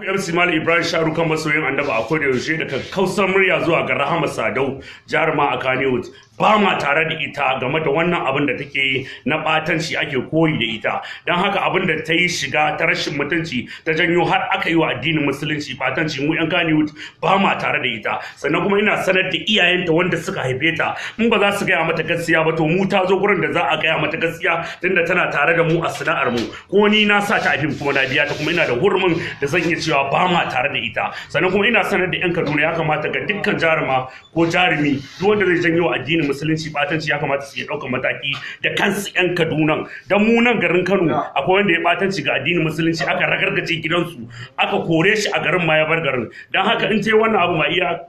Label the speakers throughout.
Speaker 1: MC Malam Ibrahim Sharukan masoyin annaba a koda yaushe da kakkausar murya zuwa ga Rahma Sadau jaruma a Kannywood ba ma tare da ita game da wannan abin da take yi na batanci ake koyi da ita don haka abin da ta yi shiga ta rashin mutunci ta janyo har aka yi wa addinin musulunci batanci mu yan Kannywood ba ma tare da ita sannan kuma ina sanar da iyayenta wanda suka haife ta in ba za su gaya mata gaskiya ba to mu ta zo gurin da za a gaya mata gaskiya tunda tana tare da mu a sana'ar mu ko ni na sa ta a fim kuma na biya ta kuma ina da hurumin da zan iya cewa ba ma tare da ita sannan kuma ina sanar da yan Kaduna ya kamata ga dukkan jaruma ko jarumi duk wanda zai janyo addinin musulunci batanci ya kamata su iya ɗaukar mataki da kansu yan Kaduna dan mu nan garin Kano akwai wanda ya batanci ga addinin musulunci aka ragargaje gidansu aka kore shi a garin ma ya bar garin dan haka in ce wannan abu ma iya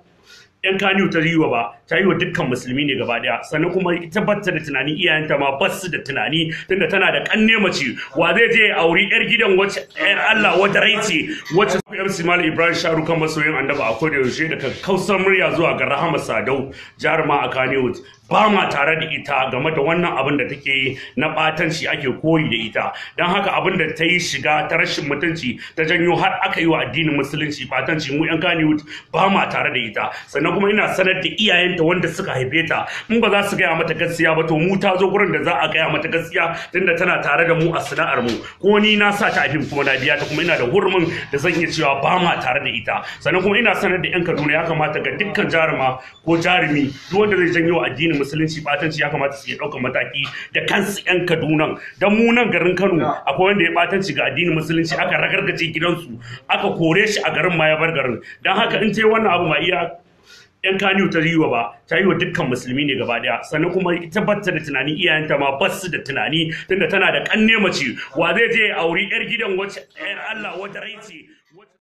Speaker 1: yan Kannywood ta yi wa ba ta yi wa dukkan musulmi ne gaba daya sannan kuma ita batta da tunani iyayenta ma ba su da tunani tunda tana da kanne mace wa zai je auri yar gidan wacce yar Allah wata raice wacce MC Malam Ibrahim Sharukan masoyin annaba a koda yaushe da kakkausar murya zuwa ga Rahma Sadau jaruma a Kannywood ba ma tare da ita game da wannan abin da take yi na batanci ake koyi da ita don haka abin da ta yi shiga ta rashin mutunci ta janyo har aka yi wa addinin musulunci batanci mu yan Kannywood ba ma tare da ita sannan kuma ina sanar da iyayenta wanda suka haife ta in ba za su gaya mata gaskiya ba to mu ta zo gurin da za a gaya mata gaskiya tunda tana tare da mu a sana'ar mu ko ni na sa ta a fim kuma na biya ta kuma ina da hurumin da zan iya cewa ba ma tare da ita sannan kuma ina sanar da yan Kaduna ya kamata ga dukkan jaruma ko jarumi duk wanda zai janyo addinin musulunci batanci ya kamata su iya ɗaukar mataki da kansu yan Kaduna dan mu nan garin Kano akwai wanda ya batanci ga addinin musulunci aka ragargaje gidansu aka kore shi a garin ma ya bar garin dan haka in ce wannan abu ma iya yan Kannywood ta yi wa ba ta yi wa dukkan musulmi ne gaba daya sannan kuma ita batta da tunani iyayenta ma ba su da tunani tunda tana da kanne mace wa zai je auri yar gidan wacce yar Allah wata raice